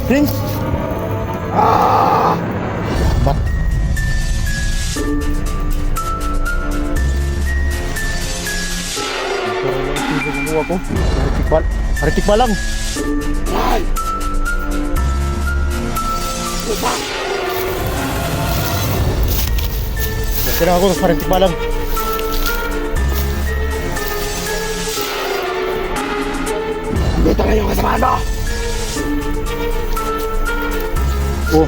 Prince! Bat? Ako. Haritik pa lang. Kaya ako, haritik pa lang. Dito na yung kasamaan mo! Oh.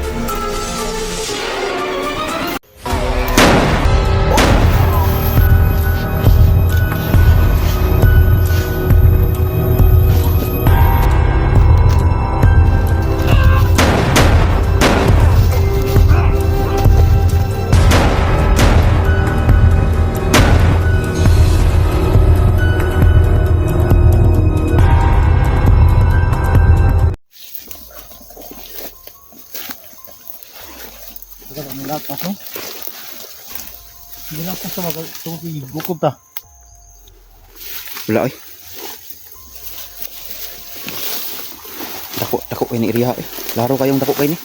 Lakas no? Hindi lakas sa mga gukob ta. Wala eh. Dako kayo ni iriya eh. Laro kayong dako kayo ni.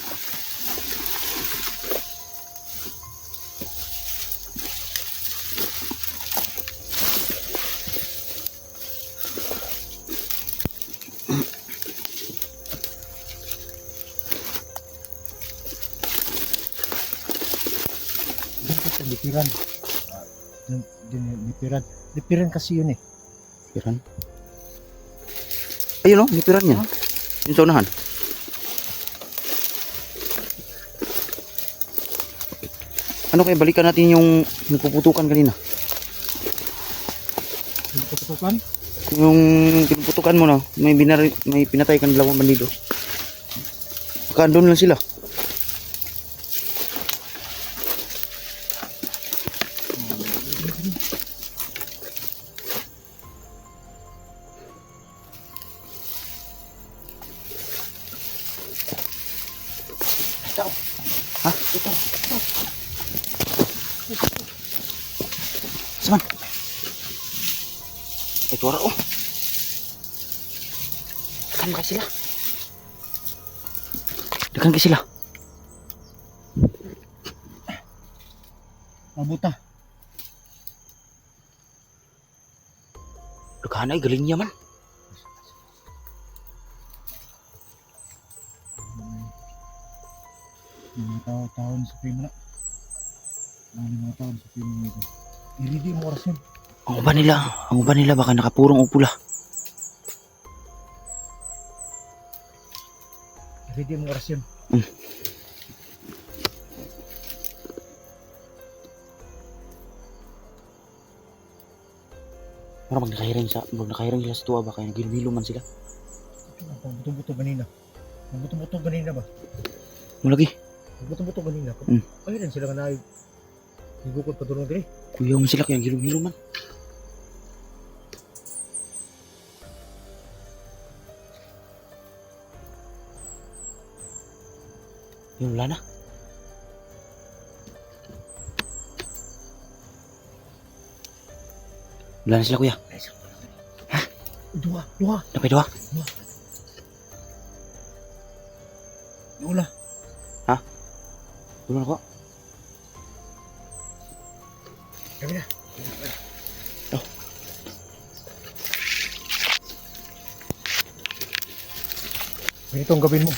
Lipiran. Lipiran kasi yun eh. Lipiran? Ayun o, lipiran yan. Yung sa unahan. Ano kaya balikan natin yung nagpuputukan kanina? Nagpuputukan? Yung pinuputukan mo na, may pinatay kang dalawang bandido. Baka andun lang sila. Ha? Ito. Saan? Ito ara oh. Dekan ka sila. Dekan ka sila. Mabuta. Dekan ay galing niya man. Mga taon sa primo na. Mga taon sa primo nito. Iridi mo oras yun. Ang uban nila baka nakapurong upula. Iridi mo oras yun. Parang pag nakahiring sila sa tuwa ba kaya nagilwilo man sila. Ang buto-buto ganina. Ang buto-buto ganina ba? Mulagi. Ang buto-buto ganina. Ay rin sila nga na higukot pa doon gani. Kuyaw man sila kaya gilwilo man. Yung wala na. Wala na sila kuya. Ha? Dua. Napay dua? Wala. Ha? Wala na ko. Kami na. Oh. Ganito ang gawin mo.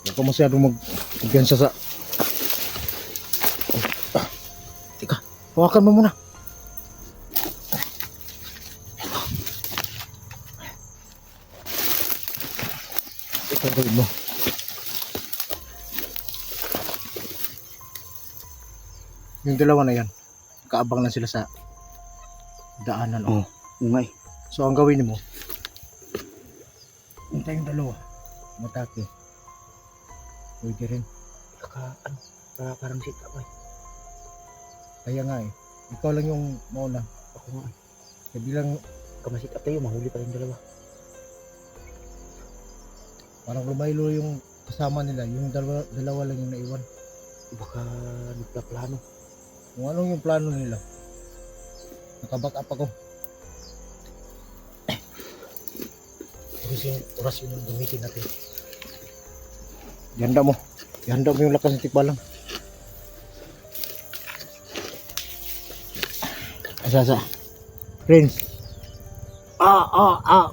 Huwag ka masyadong mag-gansa sa... Teka, hawakan mo muna. Ito ang gawin mo. Yung dalawa na yan, kaabang lang sila sa daanan. Oh, umay. So ang gawin mo, punta yung dalawa, matake. Pwede rin. Parang sit up eh. Kaya nga eh, ikaw lang yung mauna. Ako nga eh. Kaya bilang Kamasit up tayo, mahuli pa rin dalawa. parang lumaylo yung kasama nila, yung dalawa lang yung naiwan. Baka nagpaplano. kung anong yung plano nila. Nakaback up ako. Oras yun yung gamitin natin. Ihanda mo yung lakas ng tikbalang. Asa. Prince.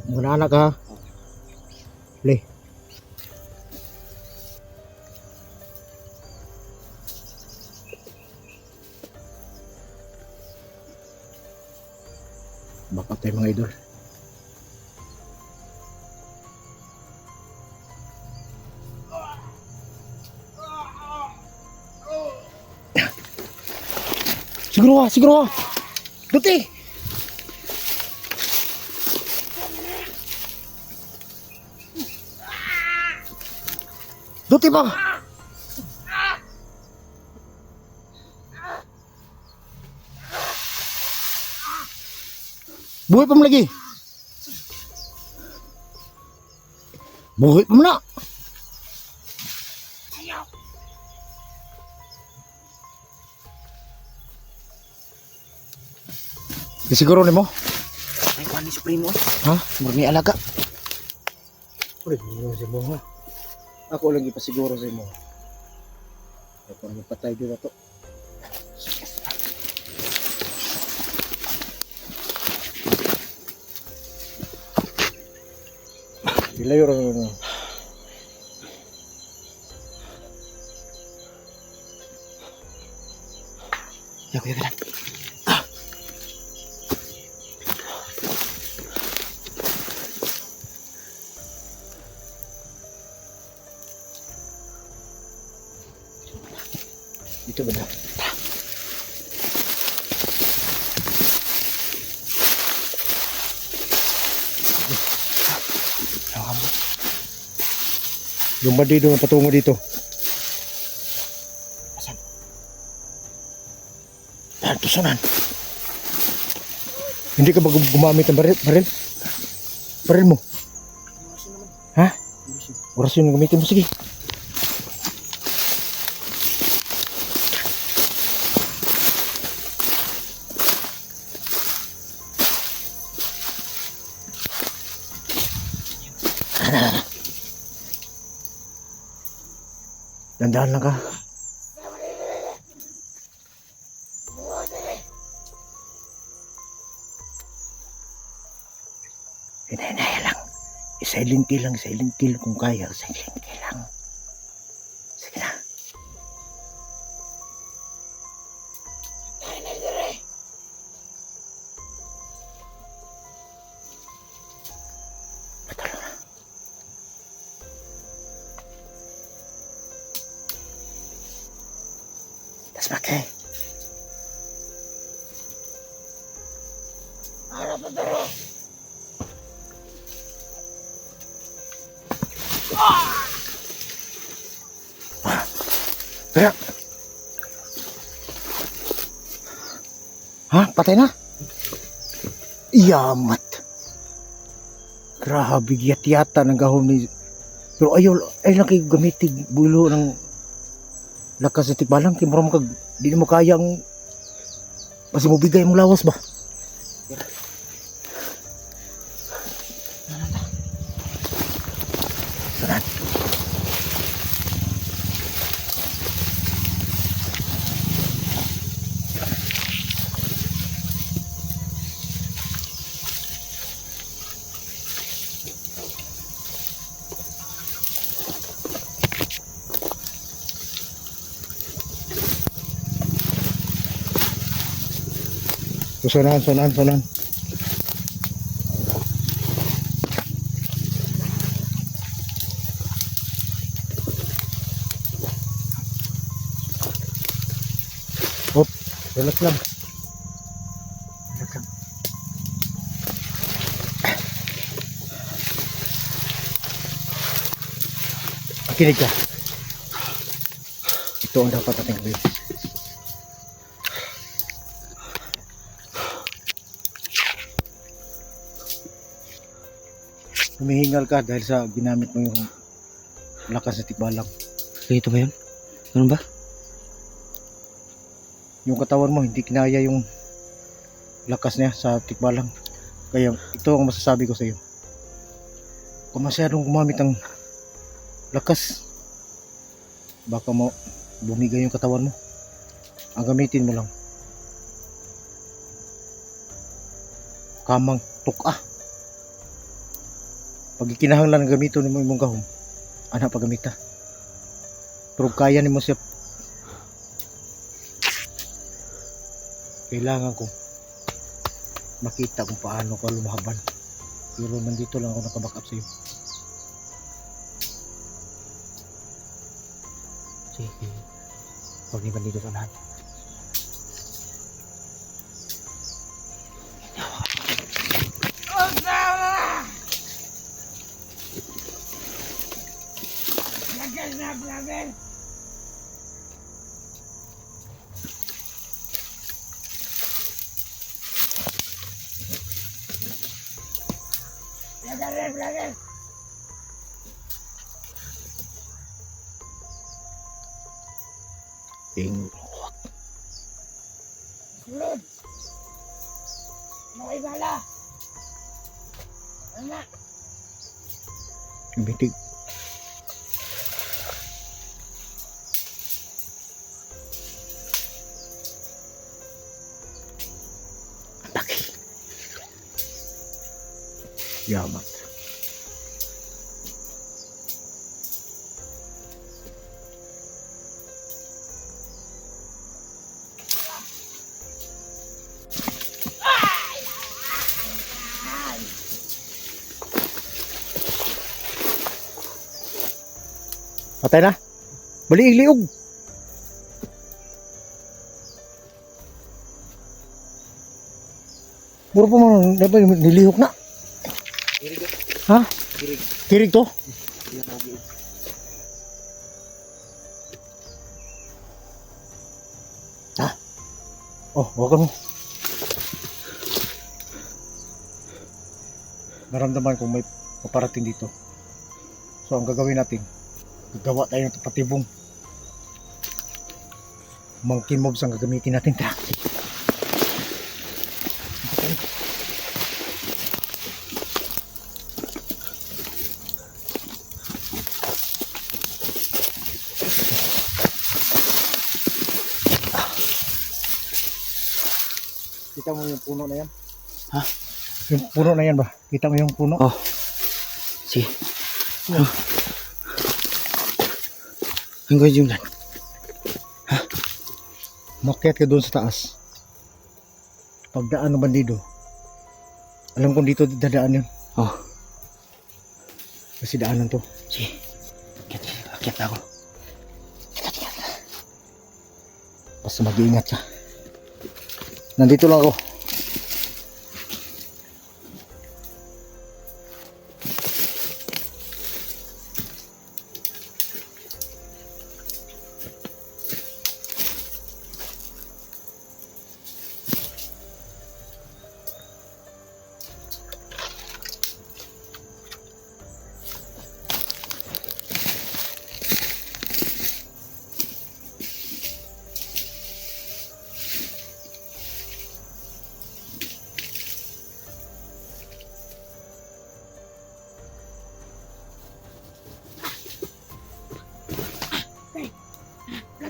Muna anak ha. Le. Baka tayo mga idol. Siguro. Duti. Duti ba? Buhay pa mo lagi. Buhay pa mo na. Di siguro ni mo? Ay, kuhan ni Supremo. Ha? Murni alaga. Pwede mo si mo ha. Ako lagi pa siguro sa mo. Ako nang patay dito to. Dilayo rin mo. Ya, kuya bilang. Dito ba na? Yung bandido na patungo dito. Asan? Yan, tusunan. Hindi ka ba gumamit ng baril? Baril mo? Ha? Oras yun gamitin mo. Sige. Dandahan lang ka. Hinahinayan lang. Silent kill kung kaya. Silent kill lang. Sige na. Patalo na. Tas pakai. Kaya. Hah? Patay na? Iyamat. Grabe, yata ng gahom ni... Pero ay lang kayo gamitin bulo ng lakas sa tikbalang. Kaya mo kag... Di mo kayang... Kasi mo bigay mong lawas ba? Sanan. Sonan. Hop, relax lang. Makinig ka. Ito ang dapat ating gawin. Humihingal ka dahil sa ginamit mo yung lakas na tikbalang. Kaya ito ba yun? Ganun ba? yung katawan mo hindi kinaya yung lakas niya sa tikbalang. Kaya ito ang masasabi ko sa iyo. Kung masyadong gumamit ng lakas, baka mo bumigay yung katawan mo. Ang gamitin mo lang kamang tuka. Pag ikinahanglan gamiton mo imong gahom, ana pagamita. Pero kaya nimo siya, kailangan ko makita kung paano ka lumaban. Pero nandito lang ako nakaback up sa iyo. Sige. Huwag niyo dito sa lahat. Tingurot. Sulod. Mga ibala. Ano? Bitig. Laki. Yaman. Patay na. Bali liog. Puro pa man nilihok na. Kirig. Ha? Kirig. Kirig to? Yan ako giog. Oh, wag mo. Naramdaman kong may paparating dito. So ang gagawin natin, gagawa tayo ng patibong. Monkey moves ang gagamitin natin. Tara. Kita mo yung puno na yan? Ha? Yung puno na yan ba? Kita mo yung puno? Oh. Sige. Oh. Ang gawin yung lan. Makyat ka doon sa taas. Pagdaan ng bandido, alam kong dito dadaan yun. Oh. Kasi daanan to. Sige. Akyat ako. Basta mag-iingat siya. Nandito lang ako.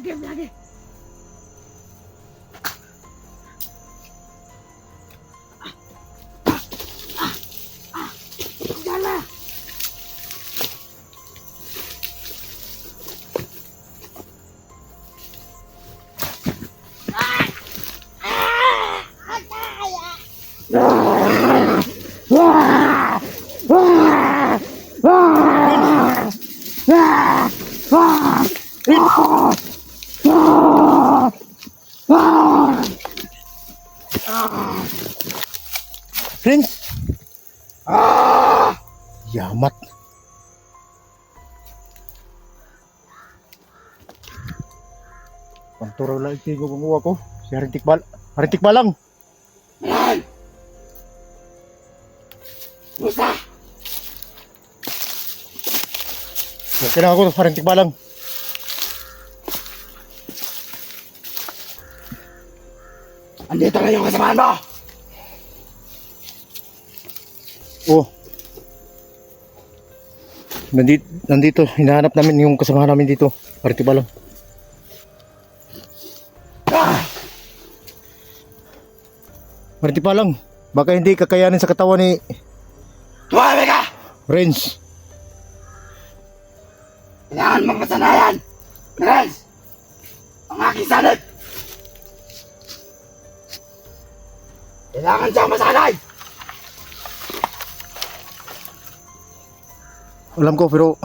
Lagi. Dala. Prince! Yamat. Panturaw lang ito yung gumawa ko. Si Harintik Balang. Musa. Kailangan ko Harintik Balang. Andito na yung kasamahan mo! Oh. Nandito, hinahanap namin yung kasamahan namin dito. Pariti pa lang. Pariti pa lang. Baka hindi kakayanin sa katawan ni Tumahimik ka! Renz. Kailangan mapasanayan! Renz! Ang aking sanib! Kailangan siyang masanay! Alam ko pero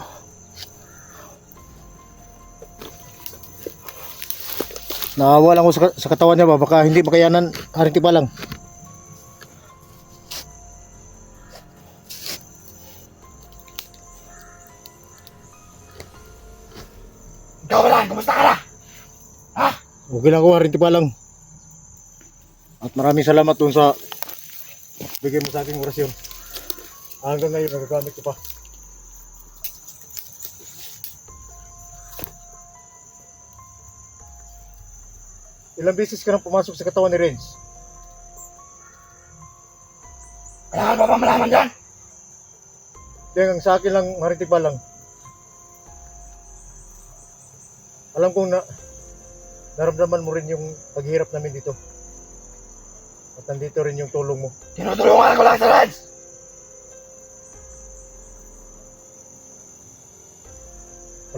naawa lang ako sa katawan niya ba. Baka hindi makayanan. Pariti pa lang. Ikaw lang, kumusta ka na? Ha? Okay lang ako. Pariti pa lang. At maraming salamat dun sa bigay mo sa aking orasyon. Hanggang ngayon nagagamit ko pa. Ilang beses ka nang pumasok sa katawan ni Renz? Kailangan pa ba malaman yan? Kaya ang sa akin lang, maritig pa lang. Alam kong naramdaman mo rin yung paghihirap namin dito. At nandito rin yung tulong mo. Tinutulungan ko lang sa Renz!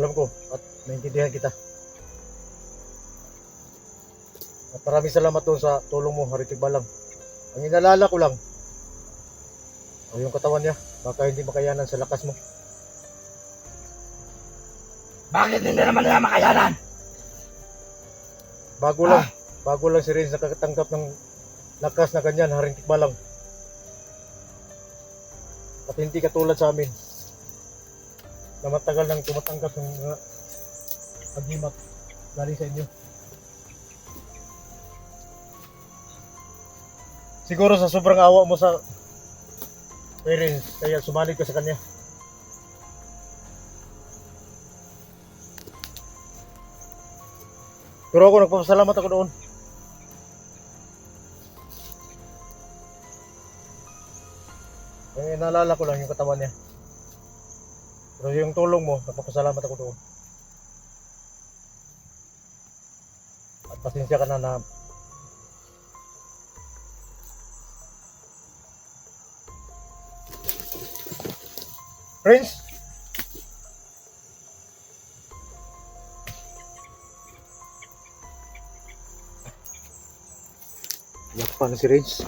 Alam ko at naintindihan kita. At maraming salamat doon sa tulong mo, Haritig Balang. Ang inalala ko lang, yung katawan niya, baka hindi makayanan sa lakas mo. Bakit hindi naman nila makayanan? Bago lang si Renz nakakatanggap ng lakas na ganyan, Haritig Balang. At hindi katulad sa amin, na matagal nang tumatanggap ng mga agimat galing sa inyo. Siguro sa sobrang awa mo sa parents, kaya sumalig ka sa kanya. Pero ako nagpapasalamat ako doon. Naalala ko lang yung katawan niya. Pero yung tulong mo, nagpapasalamat ako doon. At pasensya ka na Prince? Yak pa na si Renz.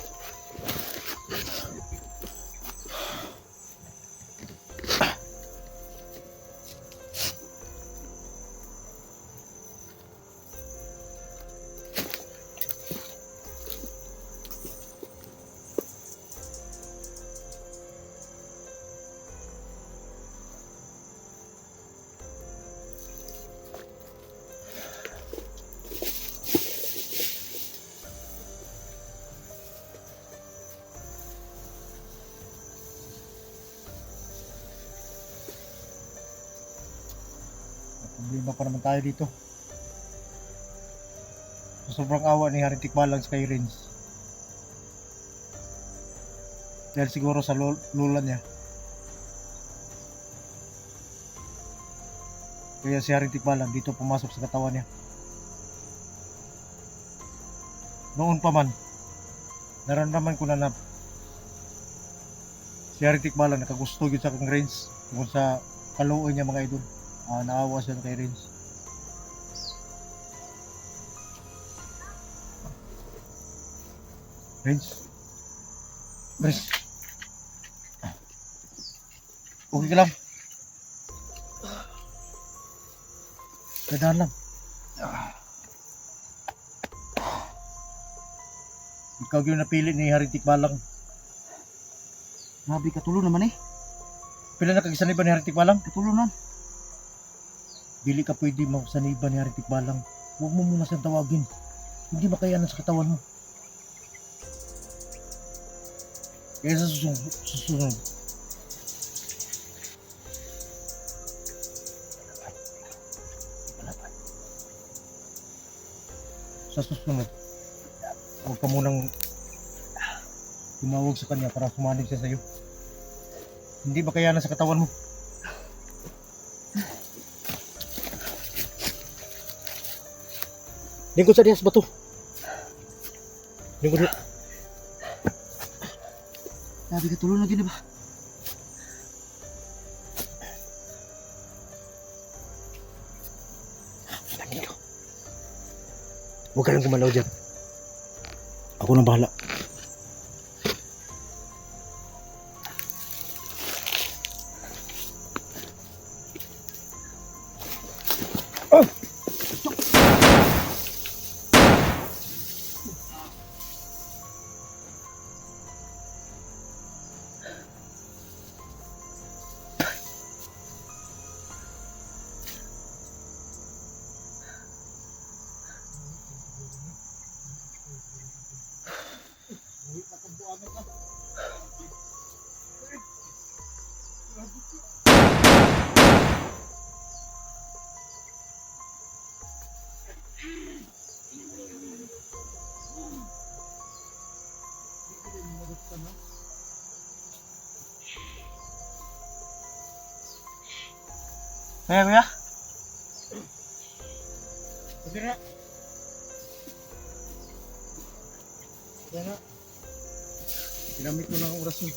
Problema pa naman tayo dito. Sa sobrang awa ni Haritik Balang sa kay Renz. Dahil siguro sa lula niya. Kaya si Haritik Balang dito pumasok sa katawan niya. Noon pa man, naramdaman ko na si Haritik Balang nakagusto yun sa kang Renz tungkol sa kaluoy niya mga idol. Naawa siya kay Renz. Renz. Okay ka lang? Dadaan lang. Ikaw yung napili ni Haritik Balang. Grabe, katulo naman eh. Pila na kagisaniban ni Haritik Balang? Katulo na. Dili ka pwede magsaniban ni Haritik Balang. Huwag mo muna siyang tawagin. Hindi makayanan sa katawan mo. Kaya sa susunod. Sa susunod. huwag ka munang tumawag sa kanya para sumanib siya sa'yo. Hindi ba kaya sa katawan mo? Lingkod sa dihas ba to? Lingkod na. Sabi ka tulong lagi na ba? Lagi ko. Huwag ka lang gumalaw dyan. Ako nang bahala. Kuya. Sige na. Sige na. Ginamit mo na ang oras mo.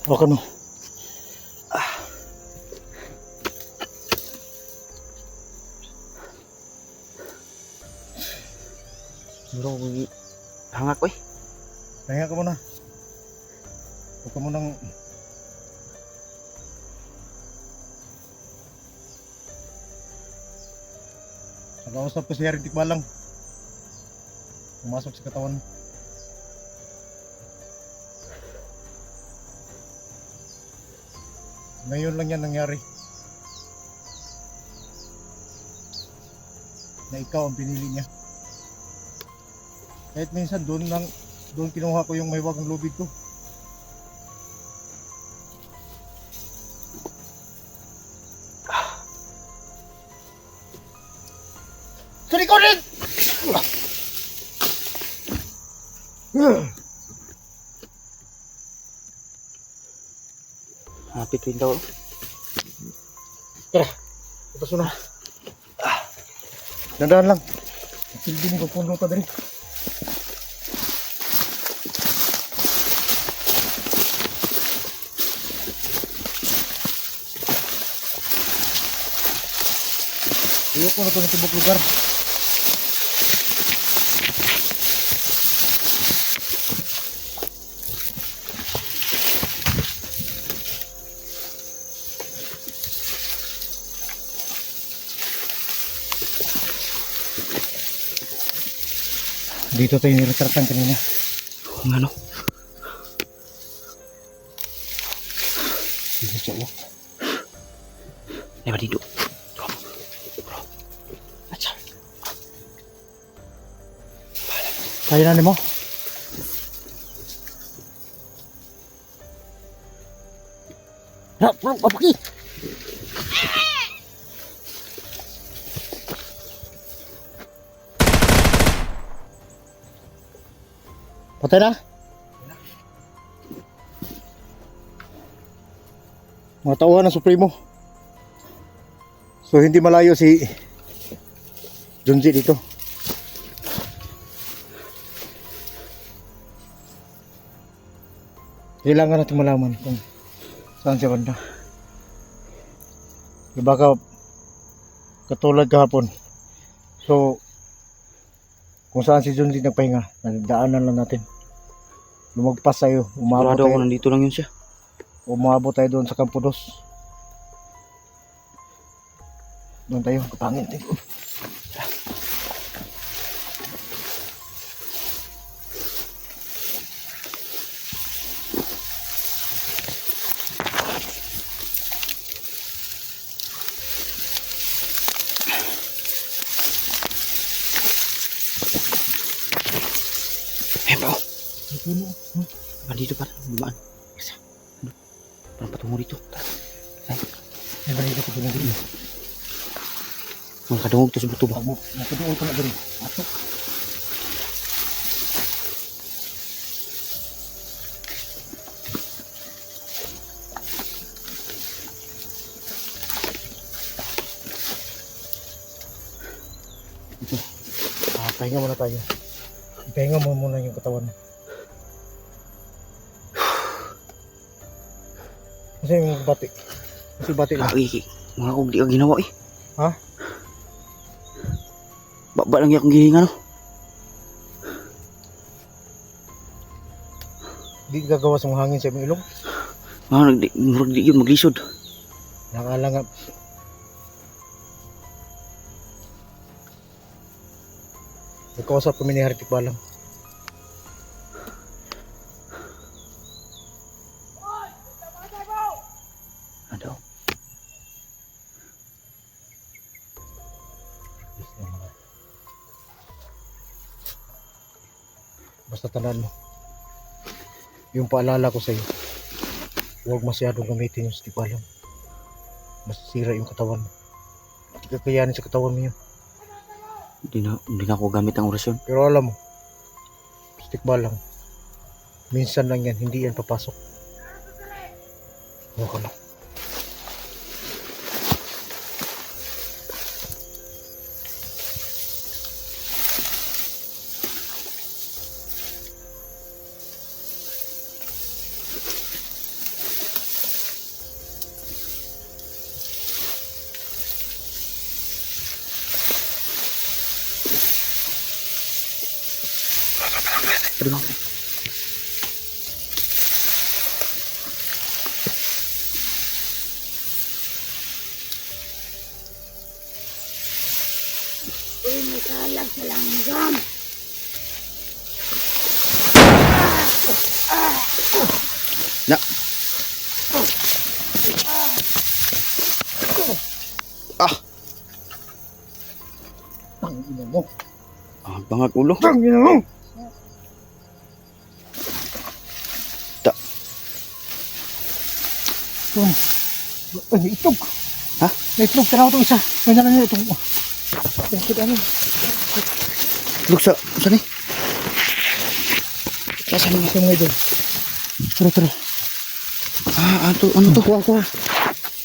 Hawakan mo. Bro, hangak ko eh. Pahinga ka muna. Huwag ka munang... Nakausap ko si Harry Tikbalang. Pumasok sa katawan mo. Ngayon lang yan nangyari. Na ikaw ang pinili niya. Kahit minsan doon kinuha ko yung mahiwagang lubid ko. Sorry ko rin! Hapit rin daw. Tara, ito na. Dandaan lang. Silbi mo puno ka dali. Ayoko na ito ng tibok lugar. Dito tayo niretratan kanina. Kung ano? Dito siya mo. Lewat dito. Acha. Kaya na mo. Na, papaki. Patay na? Mga tauhan ng Supremo. So hindi malayo si Junji dito. Kailangan natin malaman kung saan siya banda. Baka katulad kahapon. So kung saan si Junji nagpahinga, nagdaanan lang natin. Lumagpas tayo, umabot Sigurado ako tayo, nandito lang yun siya. umabot tayo doon sa Campo 2. Doon tayo, kapangin tayo. Eh bro, Puno. bandito pa. Lumaan. Isa. Parang patungo dito. Ay. Ay, balik ako doon dito. Mga kadungog to sa buto ba? Nakaduol ka na doon. Ato. Ito. Pahinga muna tayo. Ipahinga mo muna yung katawan mo. Kasi yung bati. Kasi bati lang. Ay, mga kong di ka ginawa eh. Ha? Baba lang yung akong gihinga no. Di gagawa sa mga hangin sa imong ilong. Murag di yun maglisod. Nakalangan. Nagkausap kami ni Haritik Balang. Ano? Basta tandaan mo. Yung paalala ko sa iyo. Huwag masyadong gamitin yung Haritik Balang. Masisira yung katawan mo. Hindi kakayanin sa katawan mo yun. Hindi na ako gamit ang orasyon. Pero alam mo, Haritik Balang, minsan lang yan, hindi yan papasok. Huwag ka lang. Pero lang. Na. Ah, Ang ina mo. bangag ulo. Ang ina mo. Ta. Ay, may itlog. Ha? May itlog. Tanaw itong isa. May nalang nila itong... Tungkod ano. Luksa, saan eh? Saan yung mga idol? Tara, tara. Ah, ano to? Kuha, kuha.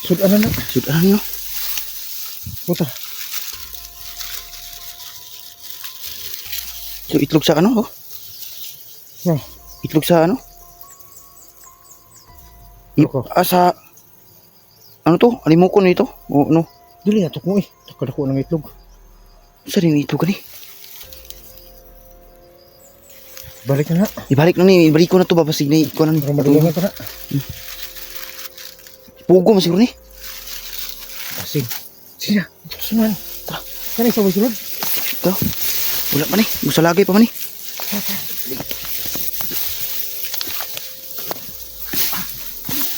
Sud, ano na? Sudah nyo. Puta. So, itlog sa ano? Oh? Yeah. Itlog sa ano? Loko. Sa... Ano to? Alimukon ito? O ano? Dili na ito ko eh. Takadako ng itlog. Saan yung itlog ka ni? Balik na na. Ibalik na ni. Ibalik ko na to. Babasig na ikaw na ni. Para madulungan ka na. Pugo mo siguro ni. Asing. Sige na. Sunan. Tara. Kaya isa ba sulod? Ito. Wala pa ni. Gusto lagay pa man ni.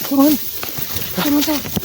Sunan. Sunan tayo.